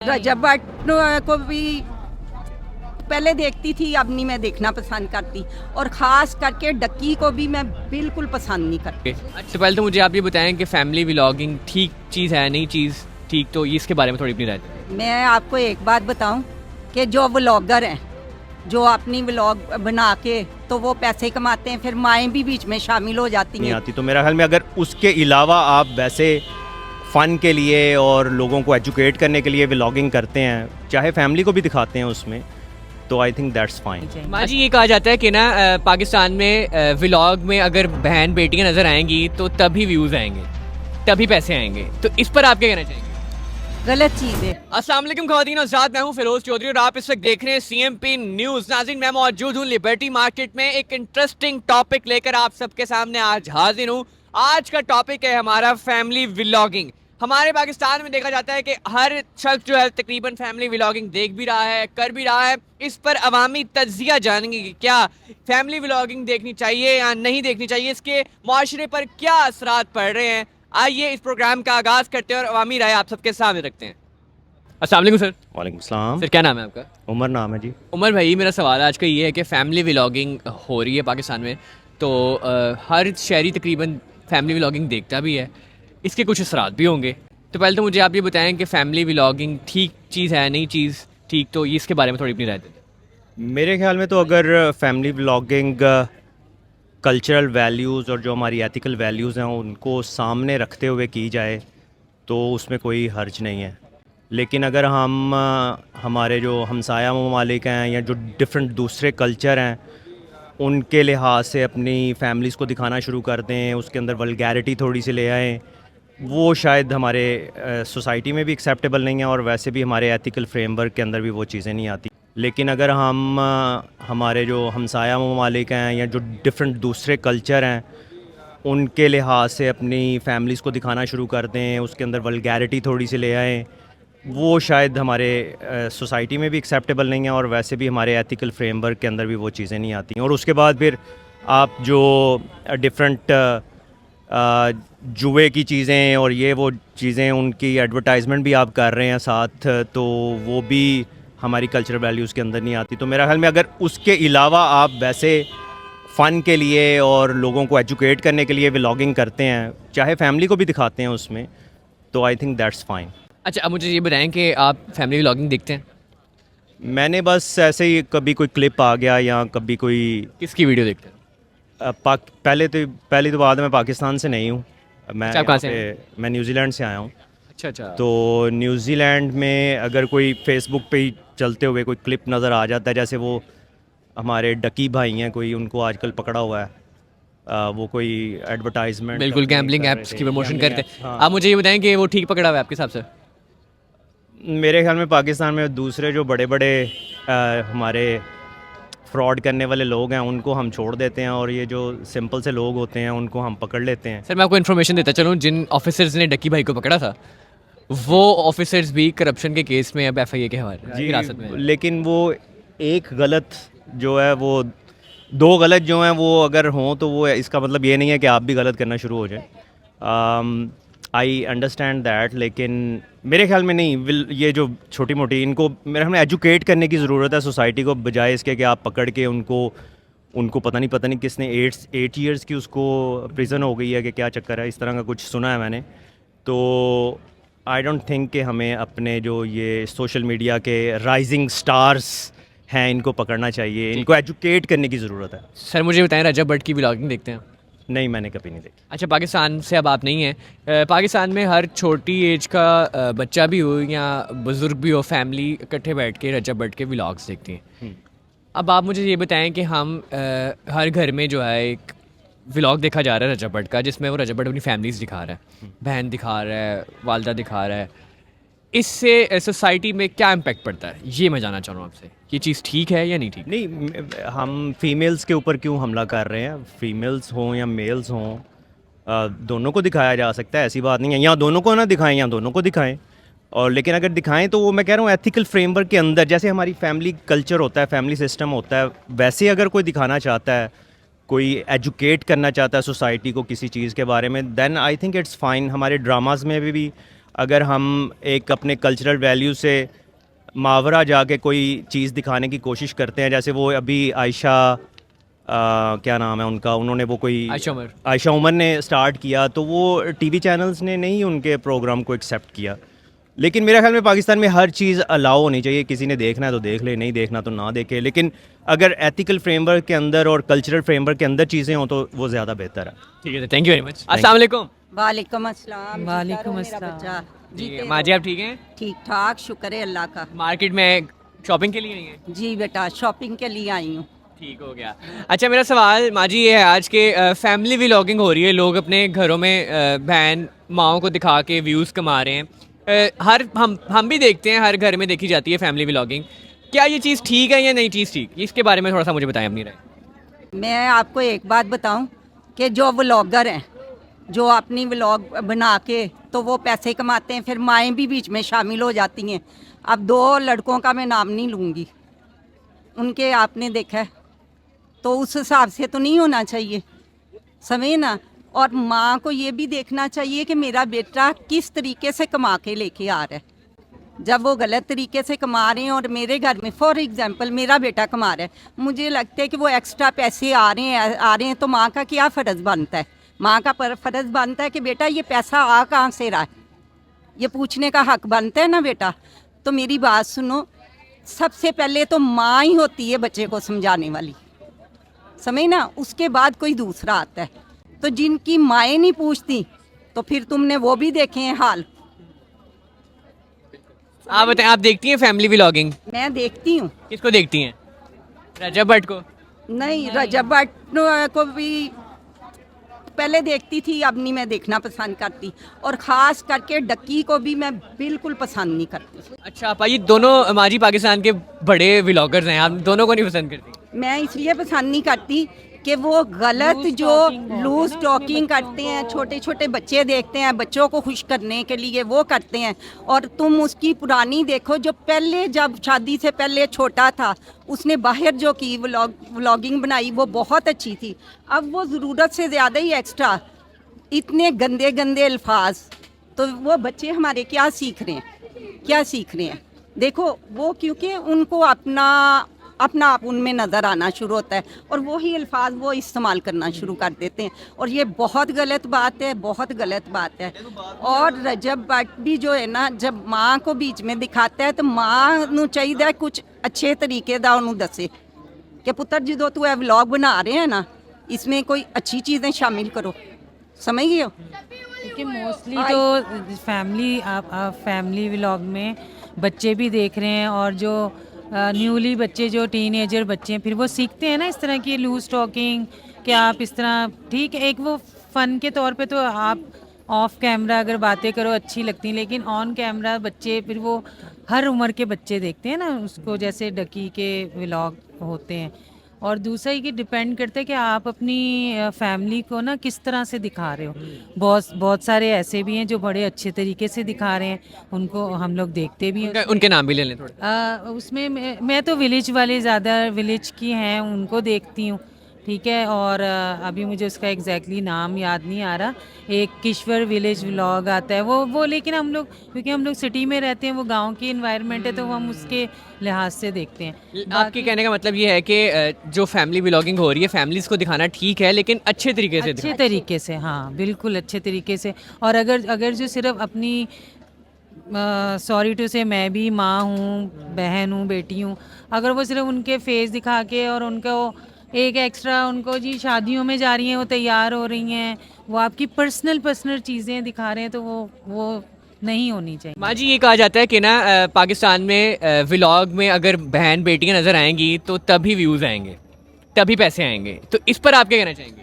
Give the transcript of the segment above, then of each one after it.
रजब भट्ट को भी पहले देखती थी, अब नहीं मैं देखना पसंद करती, और ख़ास करके डक्की को भी मैं बिल्कुल पसंद नहीं करती। अच्छा, पहले तो मुझे आप ये बताएं कि फैमिली व्लॉगिंग ठीक चीज़ है, नहीं चीज़ ठीक, तो ये इसके बारे में थोड़ी अपनी राय दें। मैं आपको एक बात बताऊं कि जो व्लॉगर हैं, जो अपनी व्लॉग बना के तो वो पैसे कमाते हैं, फिर माएँ भी बीच में शामिल हो जाती नहीं हैं। आती, तो मेरा ख्याल में अगर उसके अलावा आप वैसे फ़न के लिए और लोगों को एजुकेट करने के लिए व्लॉगिंग करते हैं, चाहे फैमिली को भी दिखाते हैं उसमें, तो आई थिंक दैट्स फाइन। माँ जी, ये कहा जाता है कि ना पाकिस्तान में व्लॉग में अगर बहन बेटियाँ नज़र आएंगी तो तभी व्यूज़ आएंगे, तभी पैसे आएंगे, तो इस पर आप क्या कहना चाहेंगे? गलत चीज़ है। अस्सलाम वालेकुम ख़वातीन और साथ मैं हूँ फिरोज चौधरी और आप इस वक्त देख रहे हैं CMP न्यूज़। नाज़रीन, मैं मौजूद हूँ लिबर्टी मार्केट में, एक इंटरेस्टिंग टॉपिक लेकर आप सबके सामने आज हाजिर हूँ। आज का टॉपिक है हमारा फैमिली व्लॉगिंग। हमारे पाकिस्तान में देखा जाता है कि हर शख्स जो है तकरीबन फैमिली व्लॉगिंग देख भी रहा है, कर भी रहा है। इस पर अवामी तज्जिया जानेंगे कि क्या फैमिली व्लॉगिंग देखनी चाहिए या नहीं देखनी चाहिए, इसके माशरे पर क्या असरात पड़ रहे हैं। आइए इस प्रोग्राम का आगाज़ करते हैं और अवामी राय आप सबके सामने रखते हैं। अस्सलाम वालेकुम सर। वालेकुम सलाम। सर, क्या नाम है आपका? उमर नाम है जी। उमर भाई, मेरा सवाल आज का ये है कि फ़ैमिली व्लॉगिंग हो रही है पाकिस्तान में, तो हर शहरी तकरीबन फैमिली व्लॉगिंग देखता भी है, इसके कुछ असरात भी होंगे। तो पहले तो मुझे आप ये बताएं कि फैमिली व्लॉगिंग ठीक चीज़ है, नहीं चीज़ ठीक, तो ये इसके बारे में थोड़ी अपनी राय दें। मेरे ख्याल में तो अगर फैमिली व्लॉगिंग कल्चरल वैल्यूज़ और जो हमारी एथिकल वैल्यूज़ हैं उनको सामने रखते हुए की जाए तो उसमें कोई हर्ज नहीं है। लेकिन अगर हम हमारे जो हमसाया ममालिक हैं या जो डिफरेंट दूसरे कल्चर हैं उनके लिहाज से अपनी फैमिलीज़ को दिखाना शुरू कर दें, उसके अंदर वल्गैरिटी थोड़ी सी ले आएँ, वो शायद हमारे सोसाइटी में भी एक्सेप्टेबल नहीं है और वैसे भी हमारे एथिकल फ्रेमवर्क के अंदर भी वो चीज़ें नहीं आती। लेकिन अगर हम हमारे जो हमसाया ममालिक हैं या जो डिफरेंट दूसरे कल्चर हैं उनके लिहाज से अपनी फैमिलीज़ को दिखाना शुरू कर दें, उसके अंदर वल्गैरिटी थोड़ी सी ले आएँ, वो शायद हमारे सोसाइटी में भी एक्सेप्टेबल नहीं है और वैसे भी हमारे एथिकल फ्रेमवर्क के अंदर भी वो चीज़ें नहीं आती। और उसके बाद फिर आप जो डिफरेंट जुए की चीज़ें और ये वो चीज़ें उनकी एडवर्टाइजमेंट भी आप कर रहे हैं साथ, तो वो भी हमारी कल्चरल वैल्यूज़ के अंदर नहीं आती। तो मेरा ख्याल में अगर उसके अलावा आप वैसे फ़न के लिए और लोगों को एजुकेट करने के लिए व्लॉगिंग करते हैं, चाहे फैमिली को भी दिखाते हैं उसमें, तो आई थिंक दैट्स फाइन। अच्छा, अब मुझे ये बताएं कि आप फैमिली व्लॉगिंग देखते हैं? मैंने बस ऐसे ही कभी कोई क्लिप आ गया या कभी कोई किसकी वीडियो देखते हैं? पहली तो बात मैं पाकिस्तान से नहीं हूँ, मैं अच्छा, आप कहाँ से यहाँ पे मैं न्यूजीलैंड से आया हूँ। अच्छा अच्छा। तो न्यूजीलैंड में अगर कोई फेसबुक पे ही चलते हुए कोई क्लिप नज़र आ जाता है, जैसे वो हमारे डकी भाई हैं, कोई उनको आजकल पकड़ा हुआ है, वो कोई एडवर्टाइजमेंट बिल्कुल गैम्बलिंग ऐप्स की प्रमोशन करते हैं। आप मुझे ये बताएं कि वो ठीक पकड़ा हुआ है आपके हिसाब से? मेरे ख्याल में पाकिस्तान में दूसरे जो बड़े बड़े हमारे फ्रॉड करने वाले लोग हैं उनको हम छोड़ देते हैं और ये जो सिंपल से लोग होते हैं उनको हम पकड़ लेते हैं। सर, मैं आपको इन्फॉर्मेशन देता चलूँ, जिन ऑफिसर्स ने डक्की भाई को पकड़ा था वो ऑफिसर्स भी करप्शन के केस में अब FIA के हवाले हिरासत में हैं। लेकिन वो एक गलत जो है, वो दो गलत जो हैं वो अगर हों तो वो इसका मतलब ये नहीं है कि आप भी गलत करना शुरू हो जाए। आई अंडरस्टैंड दैट, लेकिन मेरे ख्याल में नहीं, ये जो छोटी मोटी इनको मेरे ख्याल में एजुकेट करने की ज़रूरत है सोसाइटी को, बजाय इसके कि आप पकड़ के उनको पता नहीं किसने 8 ईयर्स की उसको प्रिजन हो गई है कि क्या चक्कर है, इस तरह का कुछ सुना है मैंने। तो आई डोंट थिंक कि हमें अपने जो ये सोशल मीडिया के राइजिंग स्टार्स हैं इनको पकड़ना चाहिए, इनको एजुकेट करने की ज़रूरत है। सर, मुझे बताएं, रजब भट्ट की व्लॉगिंग देखते हैं? नहीं, मैंने कभी नहीं देखी। अच्छा, पाकिस्तान से अब आप नहीं हैं। पाकिस्तान में हर छोटी एज का बच्चा भी हो या बुज़ुर्ग भी हो, फैमिली इकट्ठे बैठ के रजब भट्ट के व्लॉग्स देखती हैं। अब आप मुझे ये बताएं कि हम हर घर में जो है एक व्लॉग देखा जा रहा है रजब भट्ट का, जिसमें वो रजब भट्ट अपनी फैमिलीज़ दिखा रहा है, बहन दिखा रहा है, वालदा दिखा रहा है। इससे सोसाइटी में क्या इम्पेक्ट पड़ता है, ये मैं जानना चाह रहा हूँ आपसे। ये चीज़ ठीक है या नहीं ठीक? नहीं, हम फीमेल्स के ऊपर क्यों हमला कर रहे हैं? फीमेल्स हों या मेल्स हों, दोनों को दिखाया जा सकता है, ऐसी बात नहीं है। या दोनों को ना दिखाएं या दोनों को दिखाएं, और लेकिन अगर दिखाएं तो वो मैं कह रहा हूँ एथिकल फ्रेमवर्क के अंदर, जैसे हमारी फैमिली कल्चर होता है, फैमिली सिस्टम होता है, वैसे अगर कोई दिखाना चाहता है, कोई एजुकेट करना चाहता है सोसाइटी को किसी चीज़ के बारे में, then I think it's fine. हमारे ड्रामाज में भी अगर हम एक अपने कल्चरल वैल्यू से मावरा जाके कोई चीज़ दिखाने की कोशिश करते हैं, जैसे वो अभी आयशा क्या नाम है उनका, उन्होंने वो कोई आयशा उमर ने स्टार्ट किया, तो वो टीवी चैनल्स ने नहीं उनके प्रोग्राम को एक्सेप्ट किया। लेकिन मेरे ख्याल में पाकिस्तान में हर चीज़ अलाउ होनी चाहिए, किसी ने देखना है तो देख ले, नहीं देखना तो ना देखे, लेकिन अगर एथिकल फ्रेमवर्क के अंदर और कल्चरल फ्रेमवर्क के अंदर चीज़ें हों तो वो ज़्यादा बेहतर है। ठीक है, थैंक यू वेरी मच। अस्सलाम वालेकुम। वालेकुम अस्सलाम। वालेकुम मेरा अस्सलाम। बच्चा जीते माँ जी आप ठीक हैं? ठीक ठाक, शुक्र है अल्लाह का। मार्केट में शॉपिंग के लिए आई हैं? जी बेटा, शॉपिंग के लिए आई हूँ। ठीक हो गया। अच्छा, मेरा सवाल माँ जी ये है, आज के फैमिली व्लॉगिंग हो रही है, लोग अपने घरों में बहन माओं को दिखा के व्यूज़ कमा रहे हैं। हर हम भी देखते हैं, हर घर में देखी जाती है फैमिली व्लॉगिंग। क्या ये चीज़ ठीक है या नहीं चीज़ ठीक? इसके बारे में थोड़ा सा मुझे बताएं अपनी राय। मैं आपको एक बात बताऊं कि जो व्लॉगर हैं, जो अपनी व्लॉग बना के तो वो पैसे कमाते हैं, फिर माएँ भी बीच में शामिल हो जाती हैं। अब 2 लड़कों का मैं नाम नहीं लूँगी, उनके आपने देखा है, तो उस हिसाब से तो नहीं होना चाहिए, समझे ना। और माँ को ये भी देखना चाहिए कि मेरा बेटा किस तरीके से कमा के लेके आ रहा है। जब वो गलत तरीके से कमा रहे हैं और मेरे घर में फॉर एग्जांपल मेरा बेटा कमा रहा है, मुझे लगता है कि वो एक्स्ट्रा पैसे आ रहे हैं, तो माँ का क्या फ़र्ज़ बनता है? माँ का फ़र्ज़ बनता है कि बेटा ये पैसा आ कहाँ से रहा है, ये पूछने का हक बनता है ना बेटा। तो मेरी बात सुनो, सबसे पहले तो माँ ही होती है बच्चे को समझाने वाली, समझ ना, उसके बाद कोई दूसरा आता है। तो जिनकी माएँ नहीं पूछती तो फिर तुमने वो भी देखे हैं हाल। आप बताएं, आप देखती हैं फैमिली व्लॉगिंग? मैं देखती हूँ। किसको देखती हैं? रजब भट्ट को? नहीं, रजब भट्ट को भी पहले देखती थी, अब नहीं मैं देखना पसंद करती, और ख़ास करके डक्की को भी मैं बिल्कुल पसंद नहीं करती। अच्छा आप ये दोनों माँ जी पाकिस्तान के बड़े व्लॉगर्स हैं, आप दोनों को नहीं पसंद करती? मैं इसलिए पसंद नहीं करती कि वो गलत जो लूज टॉकिंग करते हैं, छोटे छोटे बच्चे देखते हैं, बच्चों को खुश करने के लिए वो करते हैं। और तुम उसकी पुरानी देखो, जो पहले जब शादी से पहले छोटा था, उसने बाहर जो की व्लॉगिंग बनाई वो बहुत अच्छी थी। अब वो ज़रूरत से ज़्यादा ही एक्स्ट्रा, इतने गंदे गंदे अल्फाज, तो वो बच्चे हमारे क्या सीख रहे हैं, क्या सीख रहे हैं? देखो वो क्योंकि उनको अपना आप उनमें नज़र आना शुरू होता है और वही अल्फाज वो इस्तेमाल करना शुरू कर देते हैं, और ये बहुत गलत बात है, बहुत गलत बात है। और रजब भट्ट भी जो है ना, जब माँ को बीच में दिखाता है तो माँ नू चाहिए कुछ अच्छे तरीके दा उन्होंने दसे कि पुत्र जो तू है व्लॉग बना रहे हैं ना, इसमें कोई अच्छी चीज़ें शामिल करो, समझ गए हो? क्योंकि मोस्टली तो फैमिली व्लॉग में बच्चे भी देख रहे हैं, और जो न्यूली बच्चे, जो टीनेजर बच्चे हैं, फिर वो सीखते हैं ना इस तरह की लूज टॉकिंग कि आप इस तरह, ठीक है, एक वो फ़न के तौर पे तो आप ऑफ कैमरा अगर बातें करो अच्छी लगती हैं, लेकिन ऑन कैमरा बच्चे, फिर वो हर उम्र के बच्चे देखते हैं ना उसको, जैसे डकी के व्लॉग होते हैं। और दूसरा ये कि डिपेंड करता है कि आप अपनी फैमिली को ना किस तरह से दिखा रहे हो। बहुत सारे ऐसे भी हैं जो बड़े अच्छे तरीके से दिखा रहे हैं, उनको हम लोग देखते भी हैं। उनके नाम भी ले लें थोड़ा। उसमें मैं तो विलेज वाले, ज़्यादा विलेज की हैं उनको देखती हूँ, ठीक है। और अभी मुझे उसका एग्जैक्टली नाम याद नहीं आ रहा। एक किश्वर विलेज व्लॉग आता है वो लेकिन हम लोग, क्योंकि हम लोग सिटी में रहते हैं, वो गांव की एनवायरनमेंट है, तो हम उसके लिहाज से देखते हैं। आपके कहने का मतलब ये है कि जो फैमिली व्लॉगिंग हो रही है, फैमिलीज को दिखाना ठीक है, लेकिन अच्छे तरीके से अच्छे तरीके से, हाँ बिल्कुल अच्छे तरीके से। और अगर जो सिर्फ अपनी, सॉरी टू से, मैं भी माँ हूँ, बहन हूँ, बेटी हूँ, अगर वो सिर्फ उनके फेस दिखा के और उनको एक एक्स्ट्रा, उनको जी शादियों में जा रही हैं, वो तैयार हो रही हैं, वो आपकी पर्सनल चीज़ें दिखा रहे हैं, तो वो नहीं होनी चाहिए। माँ जी ये कहा जाता है कि ना पाकिस्तान में व्लॉग में अगर बहन बेटियाँ नज़र आएंगी तो तभी व्यूज़ आएंगे, तभी पैसे आएंगे, तो इस पर आप क्या कहना चाहेंगे?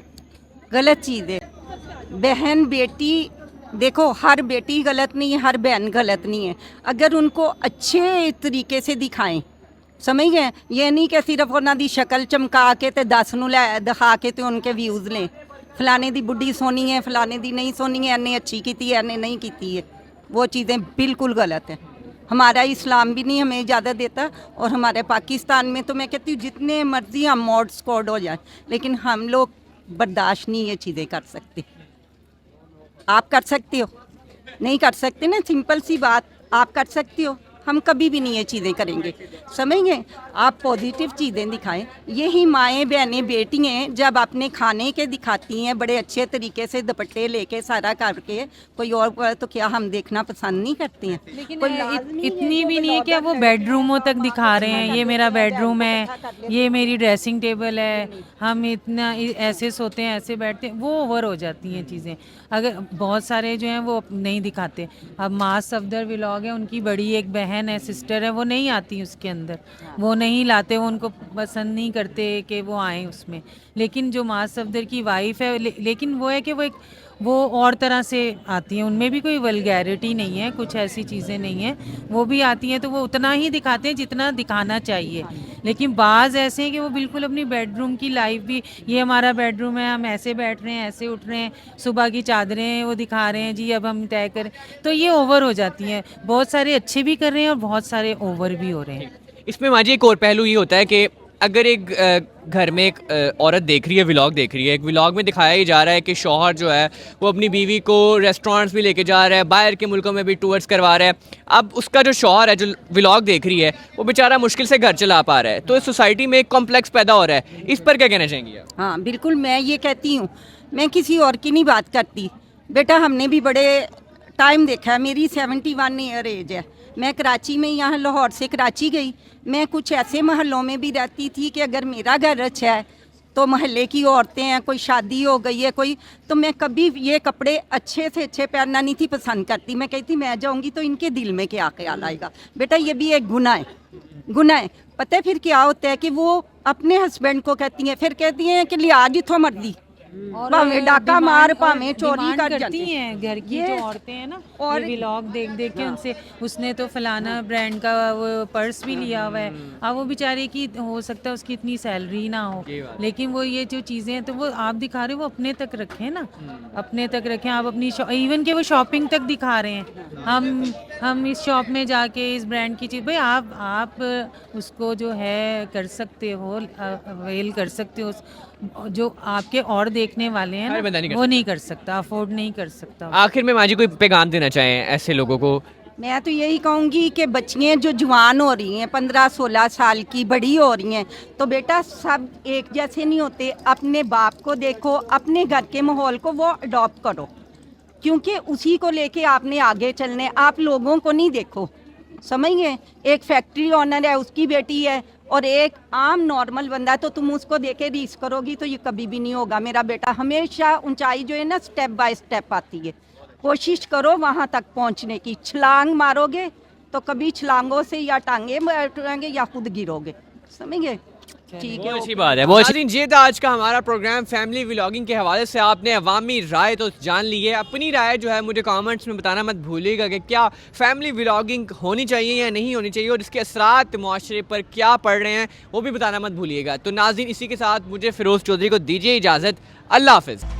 गलत चीज़ है। बहन बेटी, देखो हर बेटी गलत नहीं है, हर बहन गलत नहीं है, अगर उनको अच्छे तरीके से दिखाएं, समझ गए? ये नहीं कि सिर्फ उन्होंने दी शक्ल चमका के ते 10 नूं लै दिखा के ते उनके व्यूज़ लें, फलाने दी बुढ़ी सोनी है, फलाने दी नहीं सोनी है, इन्हें अच्छी की है, इन्हें नहीं की है, वो चीज़ें बिल्कुल गलत हैं। हमारा इस्लाम भी नहीं हमें इजाज़त देता, और हमारे पाकिस्तान में तो मैं कहती हूँ जितने मर्जी हम मॉड स्क्वाड हो जाए, लेकिन हम लोग बर्दाश्त नहीं ये चीज़ें कर सकते। आप कर सकते हो? नहीं कर सकते ना, सिंपल सी बात, आप कर सकती हो, हम कभी भी नहीं ये चीज़ें करेंगे, समझ गए। आप पॉजिटिव चीज़ें दिखाएं। यही माएँ बहनें बेटियाँ जब अपने खाने के दिखाती हैं बड़े अच्छे तरीके से दुपट्टे लेके सारा करके, कोई और तो क्या हम देखना पसंद नहीं करते हैं। लेकिन कोई लाज़मी इतनी भी नहीं है कि वो बेडरूमों तक दिखा रहे हैं, ये मेरा बेडरूम है, ये मेरी ड्रेसिंग टेबल है, हम इतना ऐसे सोते हैं, ऐसे बैठते हैं, वो ओवर हो जाती हैं चीज़ें। अगर बहुत सारे जो हैं वो नहीं दिखाते। अब माँ सफदर व्लॉग है, उनकी बड़ी एक बहन है, सिस्टर है, वो नहीं आती उसके अंदर, वो नहीं लाते, वो उनको पसंद नहीं करते कि वो आए उसमें। लेकिन जो माँ सफदर की वाइफ है, लेकिन वो है कि वो और तरह से आती हैं, उनमें भी कोई वल्गैरिटी नहीं है, कुछ ऐसी चीज़ें नहीं हैं, वो भी आती हैं तो वो उतना ही दिखाते हैं जितना दिखाना चाहिए। लेकिन बाज़ ऐसे हैं कि वो बिल्कुल अपनी बेडरूम की लाइफ भी, ये हमारा बेडरूम है, हम ऐसे बैठ रहे हैं, ऐसे उठ रहे हैं, सुबह की चादरें वो दिखा रहे हैं जी, अब हम तय करें, तो ये ओवर हो जाती हैं। बहुत सारे अच्छे भी कर रहे हैं और बहुत सारे ओवर भी हो रहे हैं। इसमें माजी एक और पहलू ये होता है कि अगर एक घर में एक औरत देख रही है, व्लॉग देख रही है, एक व्लॉग में दिखाया ही जा रहा है कि शौहर जो है वो अपनी बीवी को रेस्टोरेंट्स भी लेके जा रहा है, बाहर के मुल्कों में भी टूर्स करवा रहा है। अब उसका जो शौहर है जो व्लॉग देख रही है, वो बेचारा मुश्किल से घर चला पा रहा है, तो इस सोसाइटी में एक कॉम्प्लेक्स पैदा हो रहा है। इस पर क्या कहना चाहेंगी आप? हाँ बिल्कुल, मैं ये कहती हूँ, मैं किसी और की नहीं बात करती बेटा, हमने भी बड़े टाइम देखा है, मेरी 71 ईयर एज है, मैं कराची में, यहाँ लाहौर से कराची गई, मैं कुछ ऐसे महलों में भी रहती थी कि अगर मेरा घर अच्छा है तो महल्ले की औरतें हैं, कोई शादी हो गई है कोई, तो मैं कभी ये कपड़े अच्छे से अच्छे पहनना नहीं थी पसंद करती। मैं कहती मैं जाऊंगी तो इनके दिल में क्या ख्याल आएगा। बेटा ये भी एक गुनाह है, गुनाह है। पता है फिर क्या होता है कि वो अपने हस्बैंड को कहती हैं, फिर कहती हैं कि लिहाज इथों मर्दी, भावें डाका मार, भावें चोरी कर करती जाती हैं घर की जो औरतें हैं ना, और ये व्लॉग देख देख के उनसे, उसने तो फलाना ब्रांड का वो पर्स भी लिया हुआ है, अब वो बेचारे की हो सकता है उसकी इतनी सैलरी ना हो, लेकिन वो ये जो चीज़ें हैं तो वो आप दिखा रहे हो, वो अपने तक रखें ना, अपने तक रखें। आप अपनी इवन के वो शॉपिंग तक दिखा रहे हैं, हम इस शॉप में जाके इस ब्रांड की चीज़, भाई आप उसको जो है कर सकते हो, अवेल कर सकते हो, जो आपके और देखने वाले हैं हर बंदा नहीं ना, कर वो नहीं कर सकता, अफोर्ड नहीं कर सकता। आखिर में माजी कोई पैगाम देना चाहें ऐसे लोगों को? मैं तो यही कहूँगी कि बच्चियाँ जो जवान हो रही हैं, 15-16 साल की बड़ी हो रही हैं, तो बेटा सब एक जैसे नहीं होते। अपने बाप को देखो, अपने घर के माहौल को वो अडॉप्ट करो, क्योंकि उसी को लेके आपने आगे चलने, आप लोगों को नहीं देखो, समझ गए। एक फैक्ट्री ओनर है, उसकी बेटी है, और एक आम नॉर्मल बंदा है, तो तुम उसको देके रीस करोगी तो ये कभी भी नहीं होगा मेरा बेटा। हमेशा ऊंचाई जो है ना स्टेप बाय स्टेप आती है, कोशिश करो वहाँ तक पहुँचने की। छलांग मारोगे तो कभी छलांगों से या टांगे बैठेंगे या खुद गिरोगे, समझ गए। ठीक है, बहुत अच्छी बात है, बहुत अच्छी। ये था आज का हमारा प्रोग्राम फैमिली व्लॉगिंग के हवाले से। आपने अवामी राय तो जान ली है, अपनी राय जो है मुझे कमेंट्स में बताना मत भूलिएगा कि क्या फैमिली व्लॉगिंग होनी चाहिए या नहीं होनी चाहिए, और इसके असरात मुआशरे पर क्या पड़ रहे हैं वो भी बताना मत भूलिएगा। तो नाज़रीन, इसी के साथ मुझे फिरोज़ चौधरी को दीजिए इजाज़त। अल्लाह हाफ़िज़।